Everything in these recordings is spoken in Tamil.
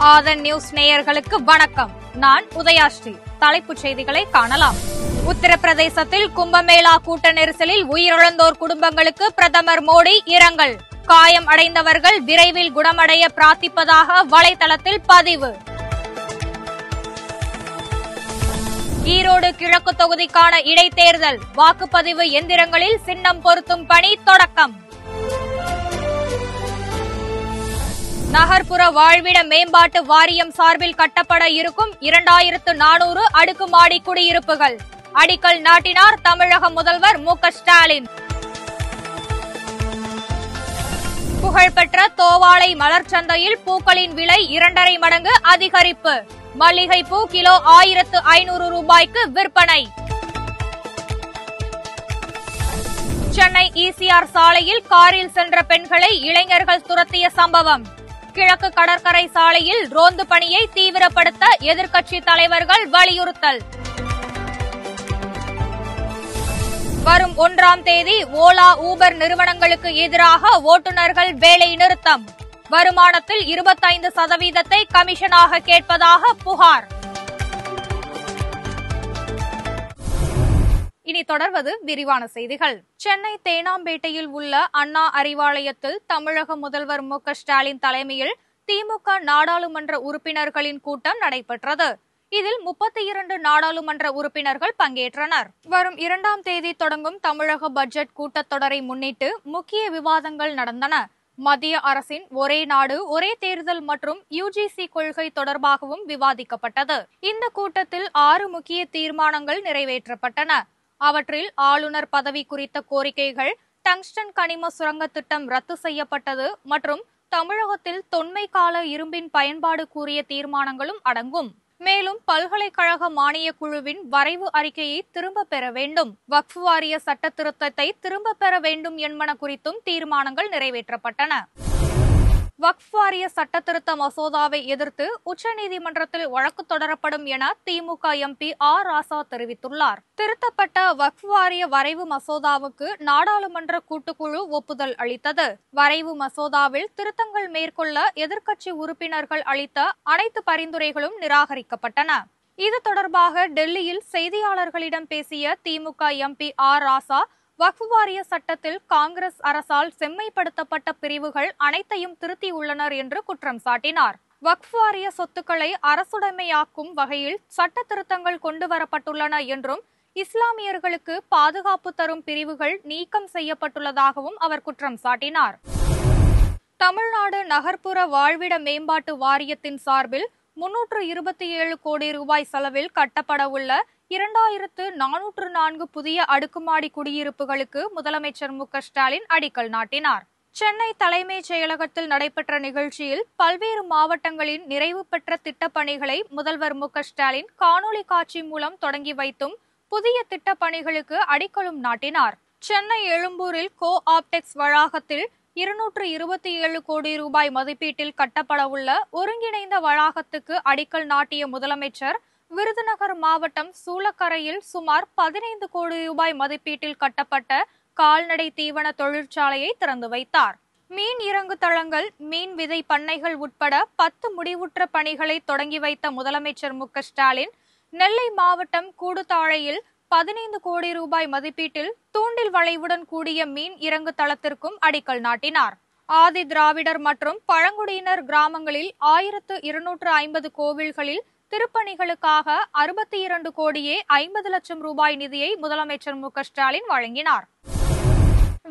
ஆதன் நியூஸ் நேயர்களுக்கு வணக்கம். நான் உதயாஸ்ரீ. தலைப்புச் செய்திகளை காணலாம். உத்தரப்பிரதேசத்தில் கும்பமேளா கூட்ட நெரிசலில் உயிரிழந்தோர் குடும்பங்களுக்கு பிரதமர் மோடி இரங்கல். காயம் அடைந்தவர்கள் விரைவில் குணமடைய பிரார்த்திப்பதாக வலைதளத்தில் பதிவு. ஈரோடு கிழக்கு தொகுதிக்கான இடைத்தேர்தல் வாக்குப்பதிவு எந்திரங்களில் சின்னம் பொருத்தும் பணி தொடக்கம். நகர்ப்புற வாழ்விட மேம்பாட்டு வாரியம் சார்பில் கட்டப்பட இருக்கும் 2400 அடுக்குமாடி குடியிருப்புகள் அடிக்கல் நாட்டினார் தமிழக முதல்வர் மு.க.ஸ்டாலின். புகழ்பெற்ற தோவாளை மலர் சந்தையில் பூக்களின் விலை 2.5 மடங்கு அதிகரிப்பு. மல்லிகைப்பூ கிலோ 1500 ரூபாய்க்கு விற்பனை. சென்னை ஈசிஆர் சாலையில் காரில் சென்ற பெண்களை இளைஞர்கள் துரத்திய சம்பவம். கிழக்கு கடற்கரை சாலையில் ரோந்து பணியை தீவிரப்படுத்த எதிர்க்கட்சி தலைவர்கள் வலியுறுத்தல். வரும் 1ஆம் தேதி ஓலா ஊபர் நிறுவனங்களுக்கு எதிராக ஓட்டுநர்கள் வேலை நிறுத்தம். வருமானத்தில் 25% கமிஷனாக கேட்பதாக புகார். இனி தொடர்வது விரிவான செய்திகள். சென்னை தேனாம்பேட்டையில் உள்ள அண்ணா அறிவாலயத்தில் தமிழக முதல்வர் மு.க.ஸ்டாலின் தலைமையில் திமுக நாடாளுமன்ற உறுப்பினர்களின் கூட்டம் நடைபெற்றது. இதில் 32 நாடாளுமன்ற உறுப்பினர்கள் பங்கேற்றனர். வரும் 2ஆம் தேதி தொடங்கும் தமிழக பட்ஜெட் கூட்டத்தொடரை முன்னிட்டு முக்கிய விவாதங்கள் நடந்தன. மத்திய அரசின் ஒரே நாடு ஒரே தேர்தல் மற்றும் யுஜிசி கொள்கை தொடர்பாகவும் விவாதிக்கப்பட்டது. இந்த கூட்டத்தில் 6 முக்கிய தீர்மானங்கள் நிறைவேற்றப்பட்டன. அவற்றில் ஆளுநர் பதவி குறித்த கோரிக்கைகள், டங்ஸ்டன் கனிம சுரங்க திட்டம் ரத்து செய்யப்பட்டது மற்றும் தமிழகத்தில் தொன்மை கால இரும்பின் பயன்பாடு கூறிய தீர்மானங்களும் அடங்கும். மேலும் பல்கலைக்கழக மானிய குழுவின் வரைவு அறிக்கையை திரும்ப பெற வேண்டும், வக்ஃப் வாரிய சட்ட திருத்தத்தை திரும்ப பெற வேண்டும் என்பன குறித்தும் தீர்மானங்கள் நிறைவேற்றப்பட்டன. வக்ஃப் வாரிய சட்ட திருத்த மசோதாவை எதிர்த்து உச்சநீதிமன்றத்தில் வழக்கு தொடரப்படும் என திமுக எம்பி ஆர் ராசா தெரிவித்துள்ளார். திருத்தப்பட்ட வக்ஃப் வாரிய வரைவு மசோதாவுக்கு நாடாளுமன்ற கூட்டுக்குழு ஒப்புதல் அளித்தது. வரைவு மசோதாவில் திருத்தங்கள் மேற்கொள்ள எதிர்க்கட்சி உறுப்பினர்கள் அளித்த அனைத்து பரிந்துரைகளும் நிராகரிக்கப்பட்டன. இது தொடர்பாக டெல்லியில் செய்தியாளர்களிடம் பேசிய திமுக எம்பி ஆர் ராசா, வக்ஃப் வாரிய சட்டத்தில் காங்கிரஸ் அரசால் செம்மைப்படுத்தப்பட்ட பிரிவுகள் அனைத்தையும் திருத்தியுள்ளனர் என்று குற்றம் சாட்டினார். வக்ஃப் வாரிய சொத்துக்களை அரசுடைமையாக்கும் வகையில் சட்ட திருத்தங்கள் கொண்டுவரப்பட்டுள்ளன என்றும் இஸ்லாமியர்களுக்கு பாதுகாப்பு தரும் பிரிவுகள் நீக்கம் செய்யப்பட்டுள்ளதாகவும் அவர் குற்றம் சாட்டினார். தமிழ்நாடு நகர்ப்புற வாழ்விட மேம்பாட்டு வாரியத்தின் சார்பில் 327 கோடி ரூபாய் செலவில் கட்டப்பட உள்ள 2404 புதிய அடுக்குமாடி குடியிருப்புகளுக்கு முதலமைச்சர் மு.க.ஸ்டாலின் அடிக்கல் நாட்டினார். சென்னை தலைமைச் செயலகத்தில் நடைபெற்ற நிகழ்ச்சியில் பல்வேறு மாவட்டங்களின் நிறைவு பெற்ற திட்டப்பணிகளை முதல்வர் மு.க.ஸ்டாலின் காணொலி காட்சி மூலம் தொடங்கி வைத்தும் புதிய திட்டப்பணிகளுக்கு அடிக்கலும் நாட்டினார். சென்னை எழும்பூரில் கோ ஆப்டெக்ஸ் வளாகத்தில் 227 கோடி ரூபாய் மதிப்பீட்டில் கட்டப்பட உள்ள ஒருங்கிணைந்த வளாகத்துக்கு அடிக்கல் நாட்டிய முதலமைச்சர் விருதுநகர் மாவட்டம் சூளக்கரையில் சுமார் 15 கோடி ரூபாய் மதிப்பீட்டில் கட்டப்பட்ட கால்நடை தீவன தொழிற்சாலையை திறந்து வைத்தார். மீன் இறங்கு தளங்கள், மீன் விதை பண்ணைகள் உட்பட 10 முடிவுற்ற பணிகளை தொடங்கி வைத்த முதலமைச்சர் மு.க.ஸ்டாலின் நெல்லை மாவட்டம் கூடுதாழையில் 15 கோடி ரூபாய் மதிப்பீட்டில் தூண்டில் வளைவுடன் கூடிய மீன் இறங்கு தளத்திற்கும் அடிக்கல் நாட்டினார். ஆதி திராவிடர் மற்றும் பழங்குடியினர் கிராமங்களில் 1250 கோவில்களில் திருப்பணிகளுக்காக 62 கோடியே 50 லட்சம் ரூபாய் நிதியை முதலமைச்சர் மு.க.ஸ்டாலின் வழங்கினார்.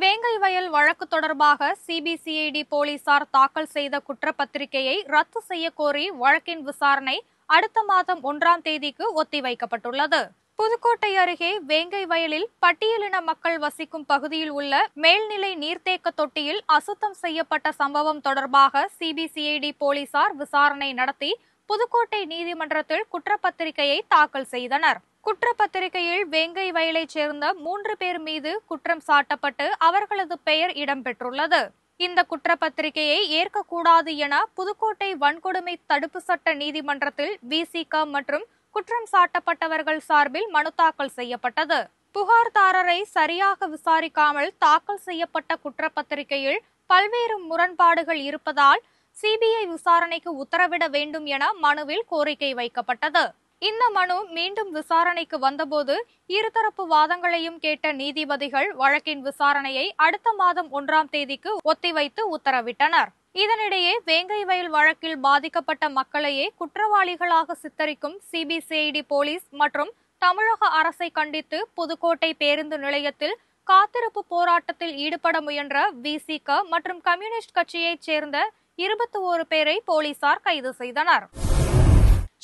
வேங்கை வயல் வழக்கு தொடர்பாக சிபிசிஐடி போலீசார் தாக்கல் செய்த குற்றப்பத்திரிகையை ரத்து செய்ய கோரி வழக்கின் விசாரணை அடுத்த மாதம் 1ஆம் தேதிக்கு ஒத்திவைக்கப்பட்டுள்ளது. புதுக்கோட்டை அருகே வேங்கை வயலில் பட்டியலின மக்கள் வசிக்கும் பகுதியில் உள்ள மேல்நிலை நீர்த்தேக்க தொட்டியில் அசுத்தம் செய்யப்பட்ட சம்பவம் தொடர்பாக சிபிசிஐடி போலீசார் விசாரணை நடத்தி புதுக்கோட்டை நீதிமன்றத்தில் குற்றப்பத்திரிகையை தாக்கல் செய்தனர். குற்றப்பத்திரிகையில் வேங்கை வயலைச் சேர்ந்த 3 பேர் மீது குற்றம் சாட்டப்பட்டு அவர்களது பெயர் இடம்பெற்றுள்ளது. இந்த குற்றப்பத்திரிகையை ஏற்கக்கூடாது என புதுக்கோட்டை வன்கொடுமை தடுப்பு சட்ட நீதிமன்றத்தில் விசிக மற்றும் குற்றம் சாட்டப்பட்டவர்கள் சார்பில் மனு தாக்கல் செய்யப்பட்டது. புகார்தாரரை சரியாக விசாரிக்காமல் தாக்கல் செய்யப்பட்ட குற்றப்பத்திரிகையில் பல்வேறு முரண்பாடுகள் இருப்பதால் சிபிஐ விசாரணைக்கு உத்தரவிட வேண்டும் என மனுவில் கோரிக்கை வைக்கப்பட்டது. இந்த மனு மீண்டும் விசாரணைக்கு வந்தபோது இருதரப்பு வாதங்களையும் கேட்ட நீதிபதிகள் வழக்கின் விசாரணையை அடுத்த மாதம் 1ஆம் தேதிக்கு ஒத்திவைத்து உத்தரவிட்டனர். இதனிடையே வேங்கை வயல் வழக்கில் பாதிக்கப்பட்ட மக்களையே குற்றவாளிகளாக சித்தரிக்கும் சிபிசிஐடி போலீஸ் மற்றும் தமிழக அரசை கண்டித்து புதுக்கோட்டை பேருந்து நிலையத்தில் காத்திருப்பு போராட்டத்தில் ஈடுபட முயன்ற விசிக மற்றும் கம்யூனிஸ்ட் கட்சியைச் சேர்ந்த 21 பேரை போலீசார் கைது செய்தனர்.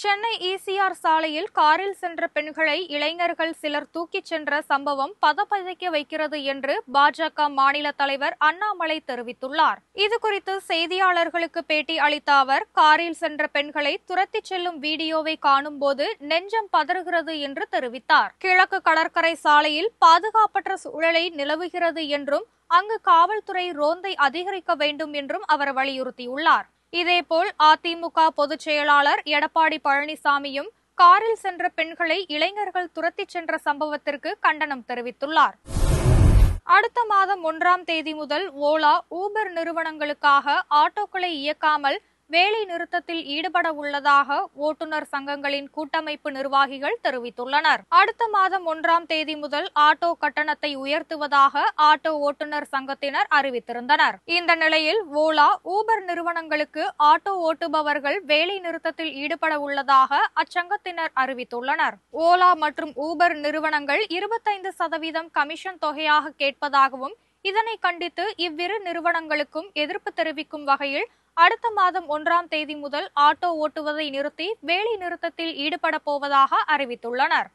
சென்னை ஈசிஆர் சாலையில் காரில் சென்ற பெண்களை இளைஞர்கள் சிலர் தூக்கிச் சென்ற சம்பவம் பதபதைக்க வைக்கிறது என்று பாஜக மாநில தலைவர் அண்ணாமலை தெரிவித்துள்ளார். இதுகுறித்து செய்தியாளர்களுக்கு பேட்டி அளித்த அவர், காரில் சென்ற பெண்களை துரத்திச் செல்லும் வீடியோவை காணும் போது நெஞ்சம் பதறுகிறது என்று தெரிவித்தார். கிழக்கு கடற்கரை சாலையில் பாதுகாப்பற்ற சூழலை நிலவுகிறது என்றும் அங்கு காவல்துறை ரோந்தை அதிகரிக்க வேண்டும் என்றும் அவர் வலியுறுத்தியுள்ளார். இதேபோல் அதிமுக பொதுச் செயலாளர் எடப்பாடி பழனிசாமியும் காரில் சென்ற பெண்களை இளைஞர்கள் துரத்திச் சென்ற சம்பவத்திற்கு கண்டனம் தெரிவித்துள்ளார். அடுத்த மாதம் 1ஆம் தேதி முதல் ஓலா, ஊபர் நிறுவனங்களுக்காக ஆட்டோக்களை இயக்காமல் வேலை நிறுத்தத்தில் ஈடுபட உள்ளதாக ஓட்டுநர் சங்கங்களின் கூட்டமைப்பு நிர்வாகிகள் தெரிவித்துள்ளனர். அடுத்த மாதம் 1ஆம் தேதி முதல் ஆட்டோ கட்டணத்தை உயர்த்துவதாக ஆட்டோ ஓட்டுநர் சங்கத்தினர் அறிவித்திருந்தனர். இந்த நிலையில் ஓலா, ஊபர் நிறுவனங்களுக்கு ஆட்டோ ஓட்டுபவர்கள் வேலை நிறுத்தத்தில் ஈடுபட உள்ளதாக அச்சங்கத்தினர் அறிவித்துள்ளனர். ஓலா மற்றும் ஊபர் நிறுவனங்கள் 25% கமிஷன் தொகையாக கேட்பதாகவும் இதனை கண்டித்து இவ்விரு நிறுவனங்களுக்கும் எதிர்ப்பு தெரிவிக்கும் வகையில் அடுத்த மாதம் 1ஆம் தேதி முதல் ஆட்டோ ஓட்டுவதை நிறுத்தி வேலை நிறுத்தத்தில் ஈடுபட போவதாக அறிவித்துள்ளனர்.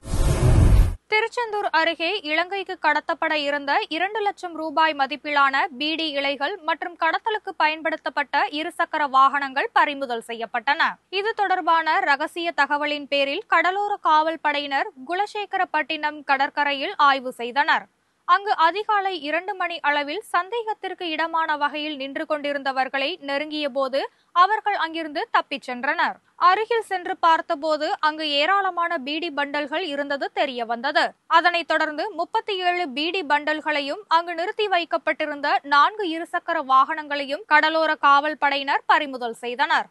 திருச்செந்தூர் அருகே இலங்கைக்கு கடத்தப்பட இருந்த 2 லட்சம் ரூபாய் மதிப்பிலான பீடி இலைகள் மற்றும் கடத்தலுக்கு பயன்படுத்தப்பட்ட இருசக்கர வாகனங்கள் பறிமுதல் செய்யப்பட்டன. இது தொடர்பான ரகசிய தகவலின் பேரில் கடலோர காவல் படையினர் குலசேகரப்பட்டினம் கடற்கரையில் ஆய்வு செய்தனர். அங்கு அதிகாலை 2 மணி அளவில் சந்தேகத்திற்கு இடமான வகையில் நின்று கொண்டிருந்தவர்களை நெருங்கிய போது அவர்கள் அங்கிருந்து தப்பிச் சென்றனர். அருகில் சென்று பார்த்தபோது அங்கு ஏராளமான பீடி பண்டல்கள் இருந்தது தெரிய வந்தது. அதனைத் தொடர்ந்து 37 பீடி பண்டல்களையும் அங்கு நிறுத்தி வைக்கப்பட்டிருந்த 4 இருசக்கர வாகனங்களையும் கடலோர காவல் படையினர் பறிமுதல் செய்தனர்.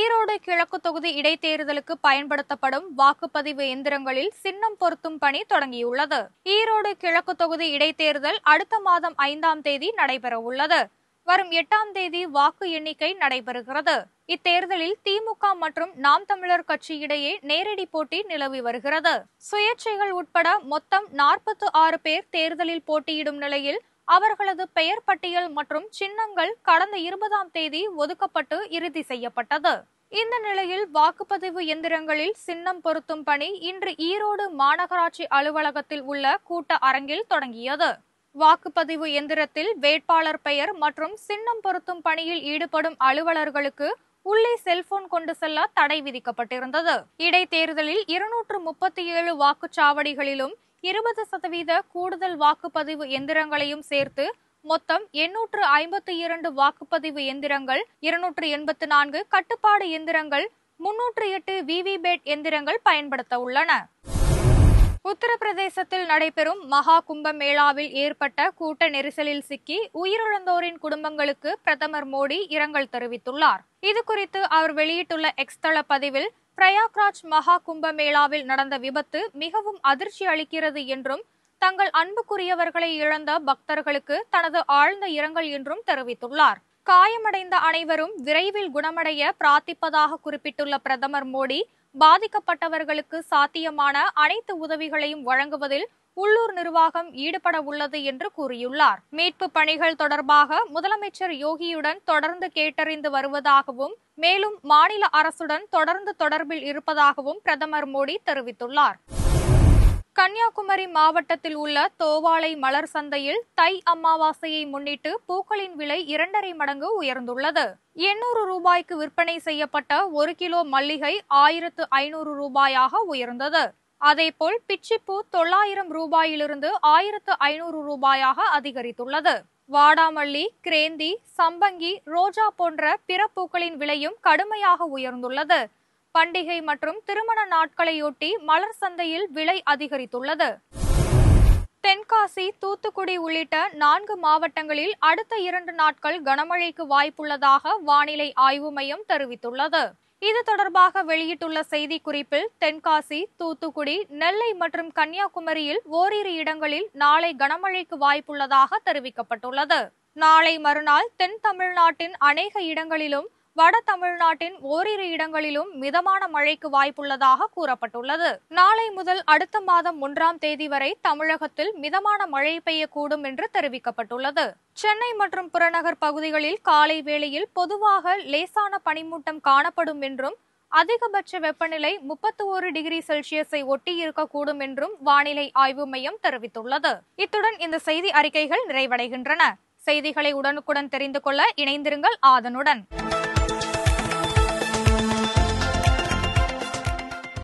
ஈரோடு கிழக்கு தொகுதி இடைத்தேர்தலுக்கு பயன்படுத்தப்படும் வாக்குப்பதிவு எந்திரங்களில் சின்னம் பொருத்தும் பணி தொடங்கியுள்ளது. ஈரோடு கிழக்கு தொகுதி இடைத்தேர்தல் அடுத்த மாதம் 5ஆம் தேதி நடைபெற உள்ளது. வரும் 8ஆம் தேதி வாக்கு எண்ணிக்கை நடைபெறுகிறது. இத்தேர்தலில் திமுக மற்றும் நாம் தமிழர் கட்சியிடையே நேரடி போட்டி நிலவி வருகிறது. சுயேட்சைகள் உட்பட மொத்தம் 46 பேர் தேர்தலில் போட்டியிடும் நிலையில் அவர்களது பெயர் பட்டியல் மற்றும் சின்னங்கள் கடந்த 20ஆம் தேதி ஒதுக்கப்பட்டு இறுதி செய்யப்பட்டது. இந்த நிலையில் வாக்குப்பதிவு எந்திரங்களில் சின்னம் பொருத்தும் பணி இன்று ஈரோடு மாநகராட்சி அலுவலகத்தில் உள்ள கூட்ட அரங்கில் தொடங்கியது. வாக்குப்பதிவு எந்திரத்தில் வேட்பாளர் பெயர் மற்றும் சின்னம் பொருத்தும் பணியில் ஈடுபடும் அலுவலர்களுக்கு உள்ளே செல்போன் கொண்டு செல்ல தடை விதிக்கப்பட்டிருந்தது. இடைத்தேர்தலில் 237 வாக்குச்சாவடிகளிலும் 20% கூடுதல் வாக்குப்பதிவு எந்திரங்களையும் சேர்த்து மொத்தம் 852 வாக்குப்பதிவு எந்திரங்கள், 284 கட்டுப்பாடு எந்திரங்கள், 308 விவிபேட் எந்திரங்கள் பயன்படுத்த உள்ளன. உத்தரப்பிரதேசத்தில் நடைபெறும் மகா கும்ப மேளாவில் ஏற்பட்ட கூட்ட நெரிசலில் சிக்கி உயிரிழந்தோரின் குடும்பங்களுக்கு பிரதமர் மோடி இரங்கல் தெரிவித்துள்ளார். இதுகுறித்து அவர் வெளியிட்டுள்ள எக்ஸ் தள பதிவில், பிரயாக்ராஜ் மகா கும்ப மேளாவில் நடந்த விபத்து மிகவும் அதிர்ச்சி அளிக்கிறது என்றும் தங்கள் அன்புக்குரியவர்களை இழந்த பக்தர்களுக்கு தனது ஆழ்ந்த இரங்கல் என்றும் தெரிவித்துள்ளார். காயமடைந்த அனைவரும் விரைவில் குணமடைய பிரார்த்திப்பதாக குறிப்பிட்டுள்ள பிரதமர் மோடி, பாதிக்கப்பட்டவர்களுக்கு சாத்தியமான அனைத்து உதவிகளையும் வழங்குவதில் உள்ளூர் நிர்வாகம் ஈடுபட உள்ளது என்று கூறியுள்ளார். மீட்பு பணிகள் தொடர்பாக முதலமைச்சர் யோகியுடன் தொடர்ந்து கேட்டறிந்து வருவதாகவும் மேலும் மாநில அரசுடன் தொடர்ந்து தொடர்பில் இருப்பதாகவும் பிரதமர் மோடி தெரிவித்துள்ளார். கன்னியாகுமரி மாவட்டத்தில் உள்ள தோவாளை மலர் சந்தையில் தை அமாவாசையை முன்னிட்டு பூக்களின் விலை 2.5 மடங்கு உயர்ந்துள்ளது. 800 ரூபாய்க்கு விற்பனை செய்யப்பட்ட 1 கிலோ மல்லிகை 1500 ரூபாயாக உயர்ந்தது. அதேபோல் பிச்சிப்பூ 900 ரூபாயிலிருந்து 1500 ரூபாயாக அதிகரித்துள்ளது. வாடாமல்லி, கிரேந்தி, சம்பங்கி, ரோஜா போன்ற பிற பூக்களின் விலையும் கடுமையாக உயர்ந்துள்ளது. பண்டிகை மற்றும் திருமண நாட்களையொட்டி மலர் சந்தையில் விலை அதிகரித்துள்ளது. தென்காசி, தூத்துக்குடி உள்ளிட்ட 4 மாவட்டங்களில் அடுத்த 2 நாட்கள் கனமழைக்கு வாய்ப்புள்ளதாக வானிலை ஆய்வு மையம் தெரிவித்துள்ளது. இது தொடர்பாக வெளியிட்டுள்ள செய்திக்குறிப்பில் தென்காசி, தூத்துக்குடி, நெல்லை மற்றும் கன்னியாகுமரியில் ஓரிரு இடங்களில் நாளை கனமழைக்கு வாய்ப்புள்ளதாக தெரிவிக்கப்பட்டுள்ளது. நாளை மறுநாள் தென் தமிழ்நாட்டின் அநேக இடங்களிலும் வட தமிழ்நாட்டின் ஓரிரு இடங்களிலும் மிதமான மழைக்கு வாய்ப்புள்ளதாக கூறப்பட்டுள்ளது. நாளை முதல் அடுத்த மாதம் 1ஆம் தேதி வரை தமிழகத்தில் மிதமான மழை பெய்யக்கூடும் என்று தெரிவிக்கப்பட்டுள்ளது. சென்னை மற்றும் புறநகர் பகுதிகளில் காலை வேளையில் பொதுவாக லேசான பனிமூட்டம் காணப்படும் என்றும் அதிகபட்ச வெப்பநிலை 31 டிகிரி செல்சியஸை ஒட்டி இருக்கக்கூடும் என்றும் வானிலை ஆய்வு மையம் தெரிவித்துள்ளது. இத்துடன் இந்த செய்தி அறிக்கைகள் நிறைவடைகின்றன. செய்திகளை உடனுக்குடன் தெரிந்து கொள்ள இணைந்திருங்கள் ஆதனுடன்.